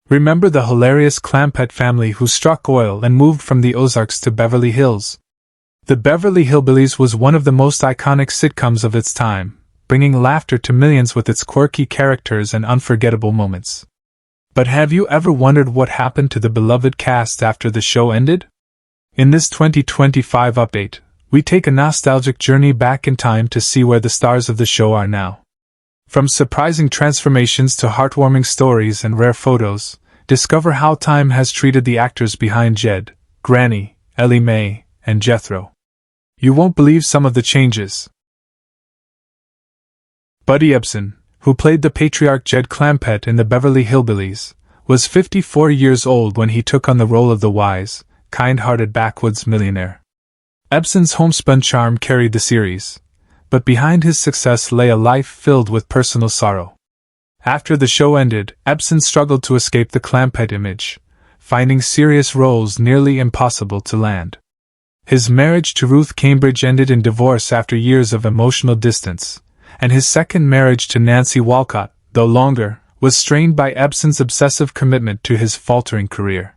Remember the hilarious Clampett family who struck oil and moved from the Ozarks to Beverly Hills? The Beverly Hillbillies was one of the most iconic sitcoms of its time, bringing laughter to millions with its quirky characters and unforgettable moments. But have you ever wondered what happened to the beloved cast after the show ended? In this 2025 update, we take a nostalgic journey back in time to see where the stars of the show are now. From surprising transformations to heartwarming stories and rare photos, discover how time has treated the actors behind Jed, Granny, Elly May, and Jethro. You won't believe some of the changes. Buddy Ebsen, who played the patriarch Jed Clampett in the Beverly Hillbillies, was 54 years old when he took on the role of the wise, kind-hearted backwoods millionaire. Ebsen's homespun charm carried the series, but behind his success lay a life filled with personal sorrow. After the show ended, Ebsen struggled to escape the Clampett image, finding serious roles nearly impossible to land. His marriage to Ruth Cambridge ended in divorce after years of emotional distance, and his second marriage to Nancy Walcott, though longer, was strained by Ebsen's obsessive commitment to his faltering career.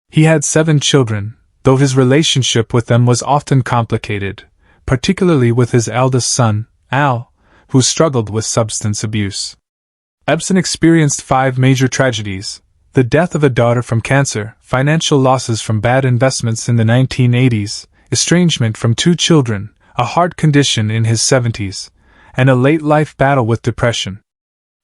He had 7 children, though his relationship with them was often complicated, particularly with his eldest son, Al, who struggled with substance abuse. Ebsen experienced 5 major tragedies: the death of a daughter from cancer, financial losses from bad investments in the 1980s, estrangement from 2 children, a heart condition in his 70s, and a late-life battle with depression.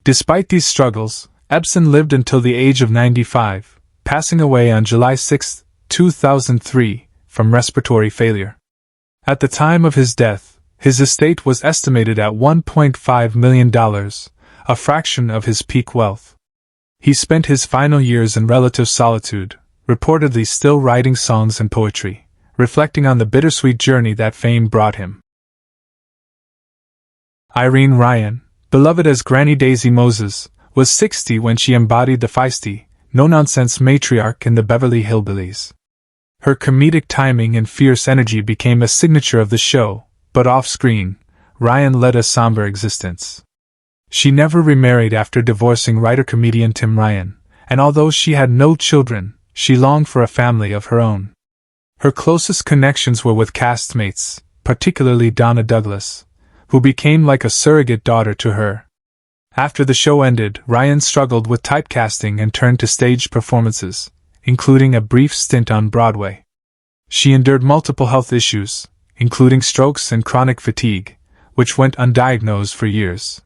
Despite these struggles, Ebsen lived until the age of 95, passing away on July 6, 2003, from respiratory failure. At the time of his death, his estate was estimated at $1.5 million, a fraction of his peak wealth. He spent his final years in relative solitude, reportedly still writing songs and poetry, reflecting on the bittersweet journey that fame brought him. Irene Ryan, beloved as Granny Daisy Moses, was 60 when she embodied the feisty, no-nonsense matriarch in the Beverly Hillbillies. Her comedic timing and fierce energy became a signature of the show, but off-screen, Ryan led a somber existence. She never remarried after divorcing writer-comedian Tim Ryan, and although she had no children, she longed for a family of her own. Her closest connections were with castmates, particularly Donna Douglas, who became like a surrogate daughter to her. After the show ended, Ryan struggled with typecasting and turned to stage performances, including a brief stint on Broadway. She endured multiple health issues, including strokes and chronic fatigue, which went undiagnosed for years.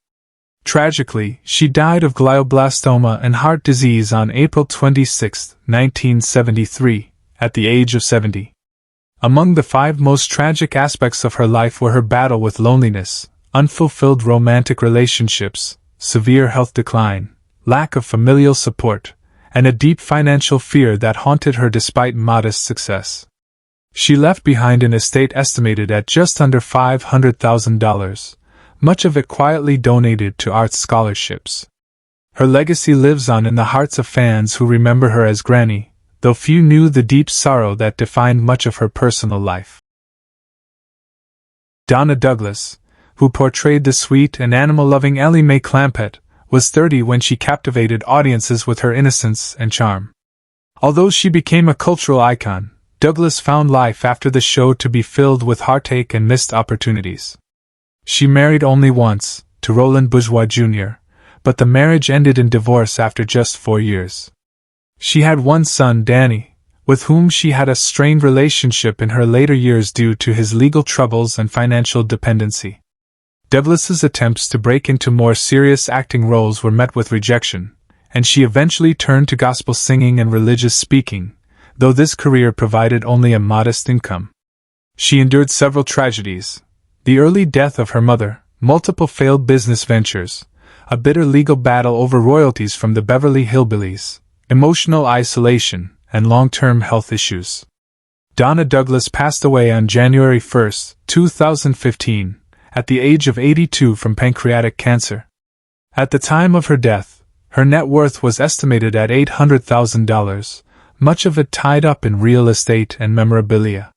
Tragically, she died of glioblastoma and heart disease on April 26, 1973, at the age of 70. Among the 5 most tragic aspects of her life were her battle with loneliness, unfulfilled romantic relationships, severe health decline, lack of familial support, and a deep financial fear that haunted her despite modest success. She left behind an estate estimated at just under $500,000, much of it quietly donated to arts scholarships. Her legacy lives on in the hearts of fans who remember her as Granny, though few knew the deep sorrow that defined much of her personal life. Donna Douglas, who portrayed the sweet and animal-loving Elly May Clampett, was 30 when she captivated audiences with her innocence and charm. Although she became a cultural icon, Douglas found life after the show to be filled with heartache and missed opportunities. She married only once, to Roland Bourgeois Jr., but the marriage ended in divorce after just 4 years. She had one son, Danny, with whom she had a strained relationship in her later years due to his legal troubles and financial dependency. Douglas's attempts to break into more serious acting roles were met with rejection, and she eventually turned to gospel singing and religious speaking, though this career provided only a modest income. She endured several tragedies: the early death of her mother, multiple failed business ventures, a bitter legal battle over royalties from the Beverly Hillbillies, emotional isolation, and long-term health issues. Donna Douglas passed away on January 1, 2015, at the age of 82 from pancreatic cancer. At the time of her death, her net worth was estimated at $800,000, much of it tied up in real estate and memorabilia.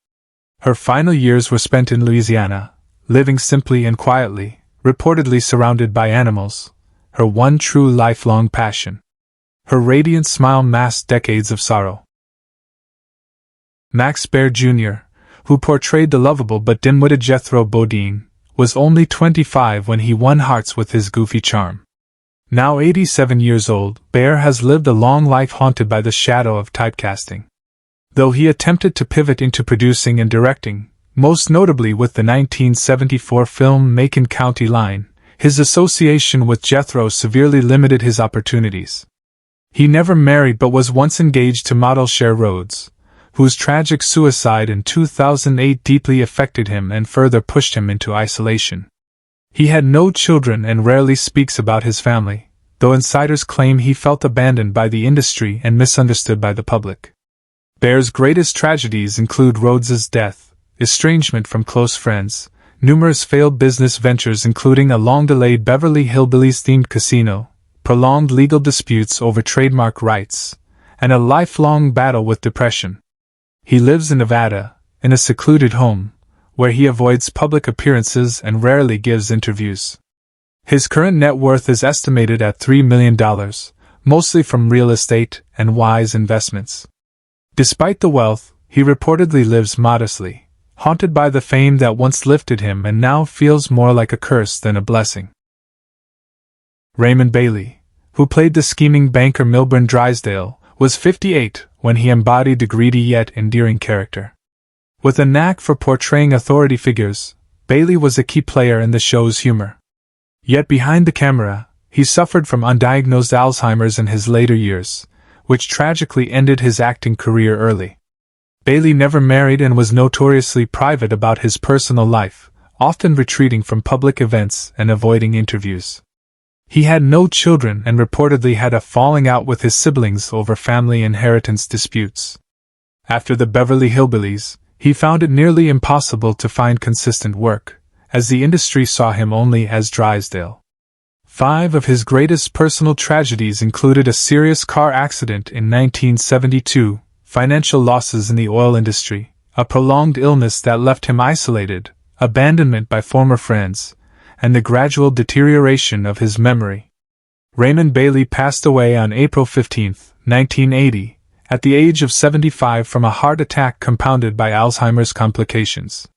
Her final years were spent in Louisiana, living simply and quietly, reportedly surrounded by animals, her one true lifelong passion. Her radiant smile masked decades of sorrow. Max Baer Jr., who portrayed the lovable but dim-witted Jethro Bodine, was only 25 when he won hearts with his goofy charm. Now 87 years old, Baer has lived a long life haunted by the shadow of typecasting. Though he attempted to pivot into producing and directing, most notably with the 1974 film Macon County Line, his association with Jethro severely limited his opportunities. He never married but was once engaged to model Cher Rhodes, whose tragic suicide in 2008 deeply affected him and further pushed him into isolation. He had no children and rarely speaks about his family, though insiders claim he felt abandoned by the industry and misunderstood by the public. Baer's greatest tragedies include Rhodes's death, estrangement from close friends, numerous failed business ventures including a long-delayed Beverly Hillbillies-themed casino, prolonged legal disputes over trademark rights, and a lifelong battle with depression. He lives in Nevada, in a secluded home, where he avoids public appearances and rarely gives interviews. His current net worth is estimated at $3 million, mostly from real estate and wise investments. Despite the wealth, he reportedly lives modestly, haunted by the fame that once lifted him and now feels more like a curse than a blessing. Raymond Bailey, who played the scheming banker Milburn Drysdale, was 58 when he embodied the greedy yet endearing character. With a knack for portraying authority figures, Bailey was a key player in the show's humor. Yet behind the camera, he suffered from undiagnosed Alzheimer's in his later years, which tragically ended his acting career early. Bailey never married and was notoriously private about his personal life, often retreating from public events and avoiding interviews. He had no children and reportedly had a falling out with his siblings over family inheritance disputes. After the Beverly Hillbillies, he found it nearly impossible to find consistent work, as the industry saw him only as Drysdale. 5 of his greatest personal tragedies included a serious car accident in 1972, financial losses in the oil industry, a prolonged illness that left him isolated, abandonment by former friends, and the gradual deterioration of his memory. Raymond Bailey passed away on April 15, 1980, at the age of 75 from a heart attack compounded by Alzheimer's complications.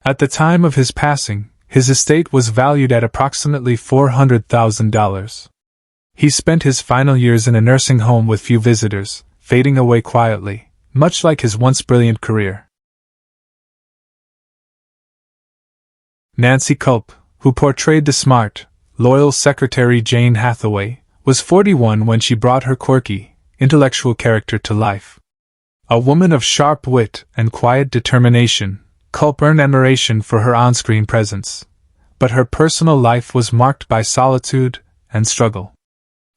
At the time of his passing, his estate was valued at approximately $400,000. He spent his final years in a nursing home with few visitors, fading away quietly, much like his once brilliant career. Nancy Culp, who portrayed the smart, loyal secretary Jane Hathaway, was 41 when she brought her quirky, intellectual character to life. A woman of sharp wit and quiet determination, Culp earned admiration for her on-screen presence, but her personal life was marked by solitude and struggle.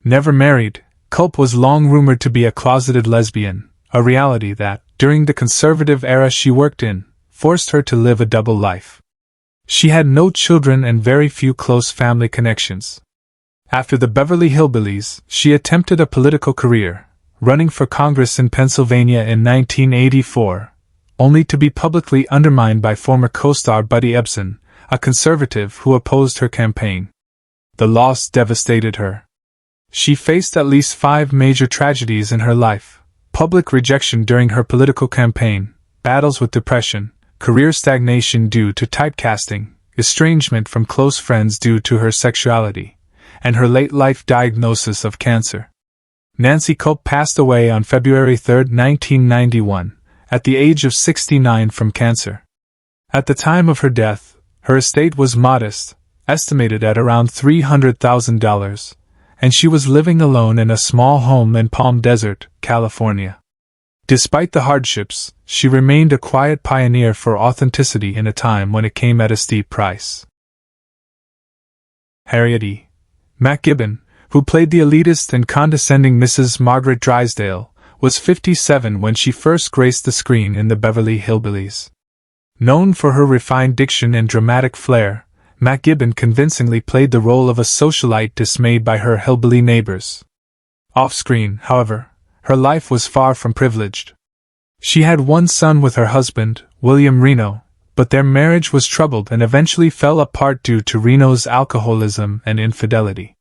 Never married, Culp was long rumored to be a closeted lesbian, a reality that, during the conservative era she worked in, forced her to live a double life. She had no children and very few close family connections. After the Beverly Hillbillies, she attempted a political career, running for Congress in Pennsylvania in 1984, only to be publicly undermined by former co-star Buddy Ebsen, a conservative who opposed her campaign. The loss devastated her. She faced at least 5 major tragedies in her life: public rejection during her political campaign, battles with depression, career stagnation due to typecasting, estrangement from close friends due to her sexuality, and her late-life diagnosis of cancer. Nancy Culp passed away on February 3, 1991, at the age of 69 from cancer. At the time of her death, her estate was modest, estimated at around $300,000, and she was living alone in a small home in Palm Desert, California. Despite the hardships, she remained a quiet pioneer for authenticity in a time when it came at a steep price. Harriet E. McGibbon, who played the elitist and condescending Mrs. Margaret Drysdale, was 57 when she first graced the screen in the Beverly Hillbillies. Known for her refined diction and dramatic flair, McGibbon convincingly played the role of a socialite dismayed by her hillbilly neighbors. Off-screen, however, her life was far from privileged. She had one son with her husband, William Reno, but their marriage was troubled and eventually fell apart due to Reno's alcoholism and infidelity.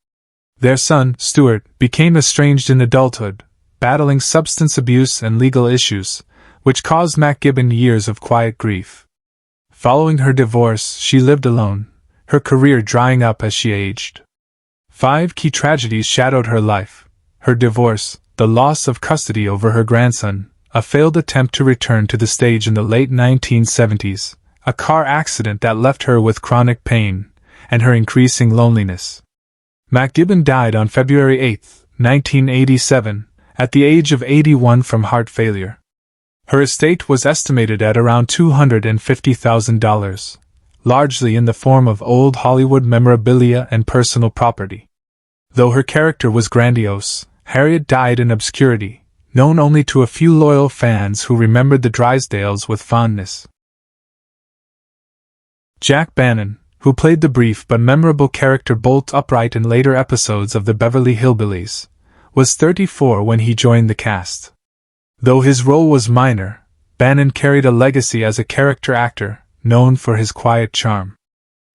Their son, Stuart, became estranged in adulthood, battling substance abuse and legal issues, which caused McGibbon years of quiet grief. Following her divorce, she lived alone, her career drying up as she aged. 5 key tragedies shadowed her life: her divorce, the loss of custody over her grandson, a failed attempt to return to the stage in the late 1970s, a car accident that left her with chronic pain, and her increasing loneliness. McGibbon died on February 8, 1987, at the age of 81 from heart failure. Her estate was estimated at around $250,000, largely in the form of old Hollywood memorabilia and personal property. Though her character was grandiose, Harriet died in obscurity, known only to a few loyal fans who remembered the Drysdales with fondness. Jack Bannon, who played the brief but memorable character Bolt Upright in later episodes of the Beverly Hillbillies, was 34 when he joined the cast. Though his role was minor, Bannon carried a legacy as a character actor, known for his quiet charm.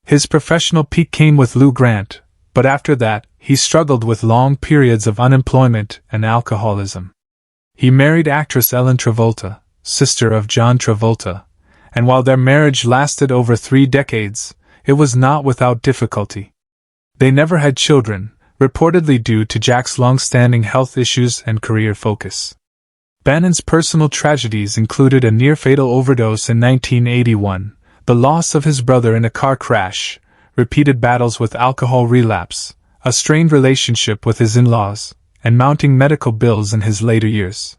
His professional peak came with Lou Grant, but after that, he struggled with long periods of unemployment and alcoholism. He married actress Ellen Travolta, sister of John Travolta, and while their marriage lasted over 3 decades, it was not without difficulty. They never had children, reportedly due to Jack's long-standing health issues and career focus. Bannon's personal tragedies included a near-fatal overdose in 1981, the loss of his brother in a car crash, repeated battles with alcohol relapse, a strained relationship with his in-laws, and mounting medical bills in his later years.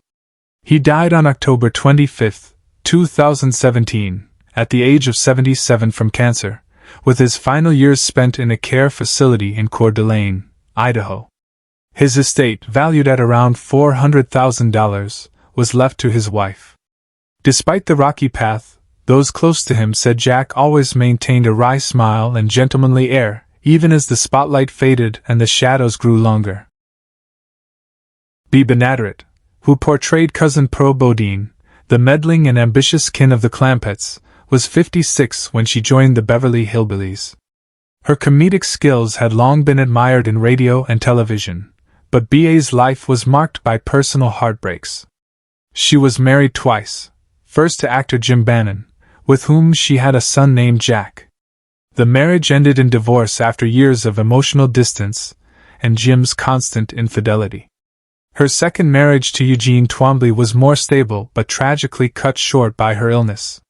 He died on October 25, 2017, at the age of 77 from cancer, with his final years spent in a care facility in Coeur d'Alene, Idaho. His estate, valued at around $400,000, was left to his wife. Despite the rocky path, those close to him said Jack always maintained a wry smile and gentlemanly air, even as the spotlight faded and the shadows grew longer. Bea Benaderet, who portrayed Cousin Pearl Bodine, the meddling and ambitious kin of the Clampetts, was 56 when she joined the Beverly Hillbillies. Her comedic skills had long been admired in radio and television, but Bea's life was marked by personal heartbreaks. She was married twice, first to actor Jim Bannon, with whom she had a son named Jack. The marriage ended in divorce after years of emotional distance and Jim's constant infidelity. Her second marriage to Eugene Twombly was more stable but tragically cut short by her illness.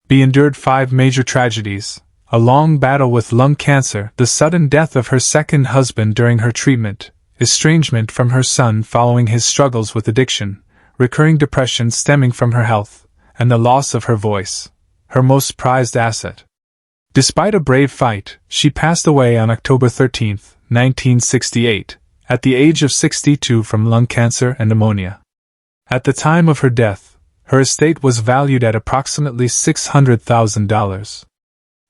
Bea endured 5 major tragedies: a long battle with lung cancer, the sudden death of her second husband during her treatment, estrangement from her son following his struggles with addiction, recurring depression stemming from her health, and the loss of her voice, her most prized asset. Despite a brave fight, she passed away on October 13, 1968, at the age of 62 from lung cancer and pneumonia. At the time of her death, her estate was valued at approximately $600,000.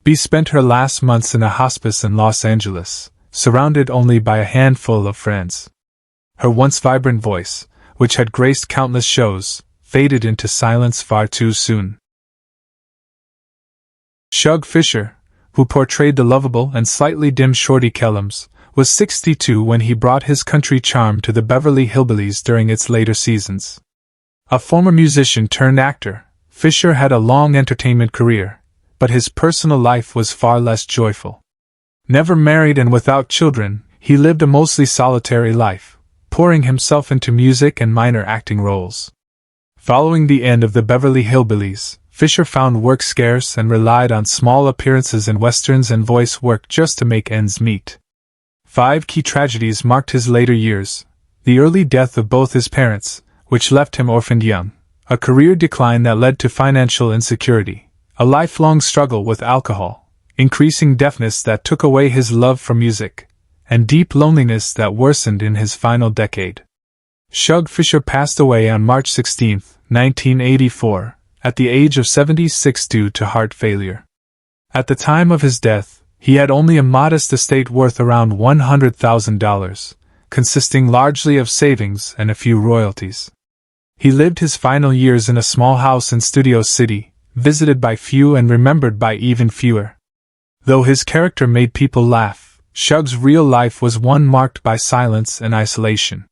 Bea spent her last months in a hospice in Los Angeles, surrounded only by a handful of friends. Her once vibrant voice, which had graced countless shows, faded into silence far too soon. Shug Fisher, who portrayed the lovable and slightly dim Shorty Kellums, was 62 when he brought his country charm to the Beverly Hillbillies during its later seasons. A former musician turned actor, Fisher had a long entertainment career, but his personal life was far less joyful. Never married and without children, he lived a mostly solitary life, pouring himself into music and minor acting roles. Following the end of the Beverly Hillbillies, Fisher found work scarce and relied on small appearances in westerns and voice work just to make ends meet. 5 key tragedies marked his later years: the early death of both his parents, which left him orphaned young, a career decline that led to financial insecurity, a lifelong struggle with alcohol, increasing deafness that took away his love for music, and deep loneliness that worsened in his final decade. Shug Fisher passed away on March 16, 1984, at the age of 76 due to heart failure. At the time of his death, he had only a modest estate worth around $100,000, consisting largely of savings and a few royalties. He lived his final years in a small house in Studio City, visited by few and remembered by even fewer. Though his character made people laugh, Shug's real life was one marked by silence and isolation.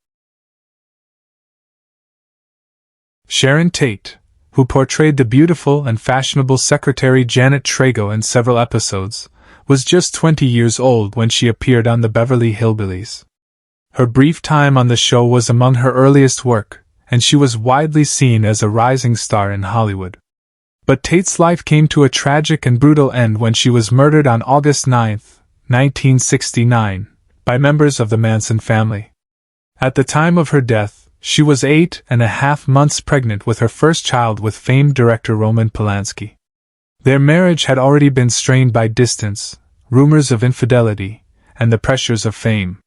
Sharon Tate, who portrayed the beautiful and fashionable secretary Janet Trago in several episodes, was just 20 years old when she appeared on the Beverly Hillbillies. Her brief time on the show was among her earliest work, and she was widely seen as a rising star in Hollywood. But Tate's life came to a tragic and brutal end when she was murdered on August 9, 1969, by members of the Manson family. At the time of her death, she was 8.5 months pregnant with her first child with famed director Roman Polanski. Their marriage had already been strained by distance, rumors of infidelity, and the pressures of fame.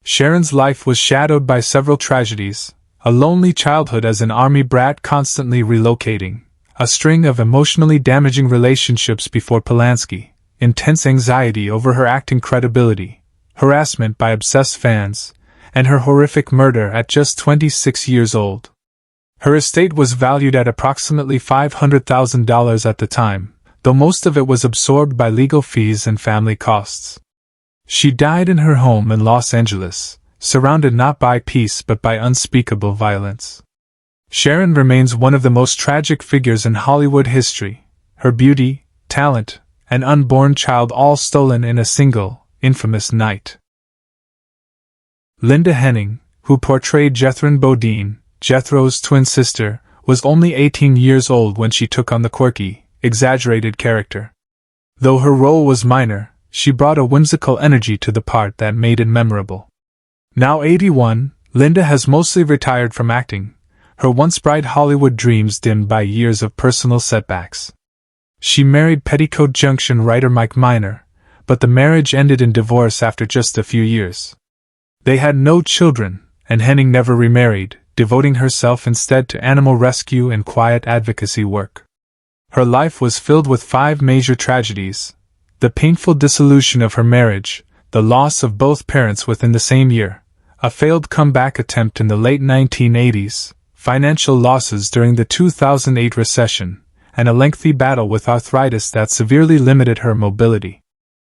Sharon's life was shadowed by several tragedies: a lonely childhood as an army brat constantly relocating, a string of emotionally damaging relationships before Polanski, intense anxiety over her acting credibility, harassment by obsessed fans, and her horrific murder at just 26 years old. Her estate was valued at approximately $500,000 at the time, though most of it was absorbed by legal fees and family costs. She died in her home in Los Angeles, surrounded not by peace but by unspeakable violence. Sharon remains one of the most tragic figures in Hollywood history, her beauty, talent, and unborn child all stolen in a single, infamous night. Linda Henning, who portrayed Jethro Bodine, Jethro's twin sister, was only 18 years old when she took on the quirky, exaggerated character. Though her role was minor, she brought a whimsical energy to the part that made it memorable. Now 81, Linda has mostly retired from acting, her once bright Hollywood dreams dimmed by years of personal setbacks. She married Petticoat Junction writer Mike Miner, but the marriage ended in divorce after just a few years. They had no children, and Henning never remarried, devoting herself instead to animal rescue and quiet advocacy work. Her life was filled with 5 major tragedies: the painful dissolution of her marriage, the loss of both parents within the same year, a failed comeback attempt in the late 1980s, financial losses during the 2008 recession, and a lengthy battle with arthritis that severely limited her mobility.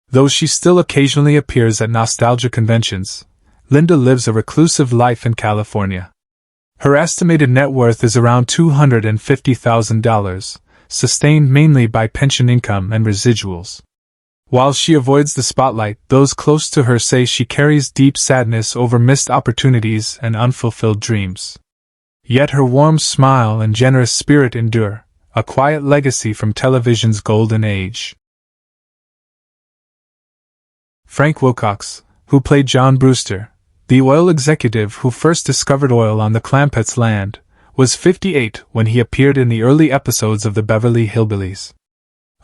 Though she still occasionally appears at nostalgia conventions, Linda lives a reclusive life in California. Her estimated net worth is around $250,000, sustained mainly by pension income and residuals. While she avoids the spotlight, those close to her say she carries deep sadness over missed opportunities and unfulfilled dreams. Yet her warm smile and generous spirit endure, a quiet legacy from television's golden age. Frank Wilcox, who played John Brewster, the oil executive who first discovered oil on the Clampett's land, was 58 when he appeared in the early episodes of the Beverly Hillbillies.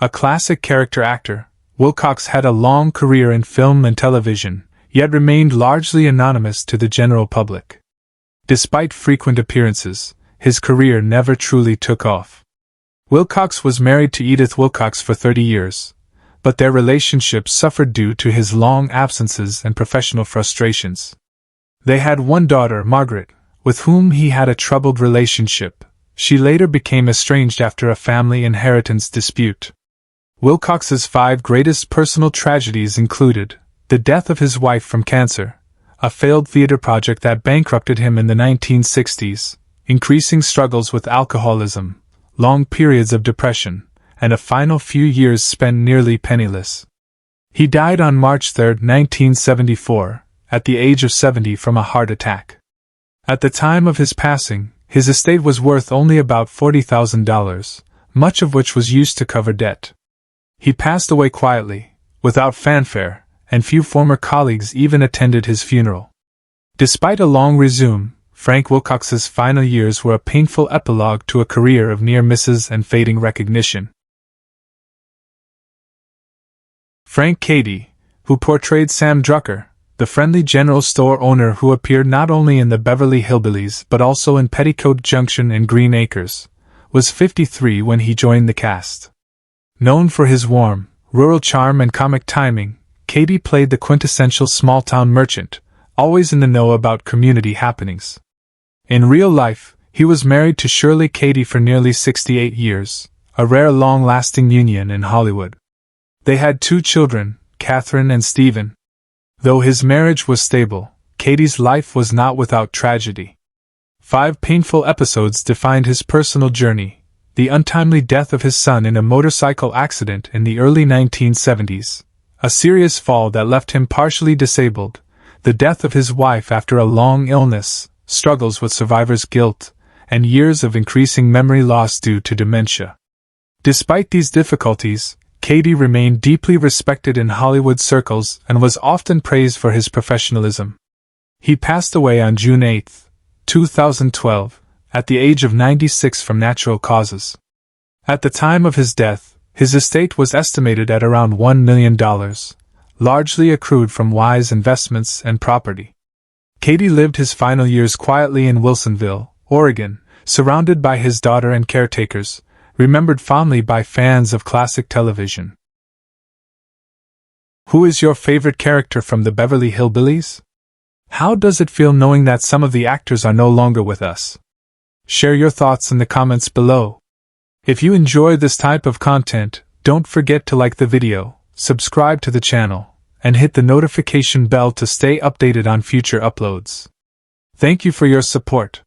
A classic character actor, Wilcox had a long career in film and television, yet remained largely anonymous to the general public. Despite frequent appearances, his career never truly took off. Wilcox was married to Edith Wilcox for 30 years, but their relationship suffered due to his long absences and professional frustrations. They had one daughter, Margaret, with whom he had a troubled relationship. She later became estranged after a family inheritance dispute. Wilcox's 5 greatest personal tragedies included the death of his wife from cancer, a failed theater project that bankrupted him in the 1960s, increasing struggles with alcoholism, long periods of depression, and a final few years spent nearly penniless. He died on March 3, 1974, at the age of 70 from a heart attack. At the time of his passing, his estate was worth only about $40,000, much of which was used to cover debt. He passed away quietly, without fanfare, and few former colleagues even attended his funeral. Despite a long resume, Frank Wilcox's final years were a painful epilogue to a career of near misses and fading recognition. Frank Cady, who portrayed Sam Drucker, the friendly general store owner who appeared not only in the Beverly Hillbillies but also in Petticoat Junction and Green Acres, was 53 when he joined the cast. Known for his warm, rural charm and comic timing, Cady played the quintessential small-town merchant, always in the know about community happenings. In real life, he was married to Shirley Cady for nearly 68 years, a rare long-lasting union in Hollywood. They had 2 children, Catherine and Stephen. Though his marriage was stable, Katie's life was not without tragedy. 5 painful episodes defined his personal journey: the untimely death of his son in a motorcycle accident in the early 1970s, a serious fall that left him partially disabled, the death of his wife after a long illness, struggles with survivor's guilt, and years of increasing memory loss due to dementia. Despite these difficulties, Katie remained deeply respected in Hollywood circles and was often praised for his professionalism. He passed away on June 8, 2012, at the age of 96 from natural causes. At the time of his death, his estate was estimated at around $1 million, largely accrued from wise investments and property. Katie lived his final years quietly in Wilsonville, Oregon, surrounded by his daughter and caretakers, remembered fondly by fans of classic television. Who is your favorite character from the Beverly Hillbillies? How does it feel knowing that some of the actors are no longer with us? Share your thoughts in the comments below. If you enjoy this type of content, don't forget to like the video, subscribe to the channel, and hit the notification bell to stay updated on future uploads. Thank you for your support.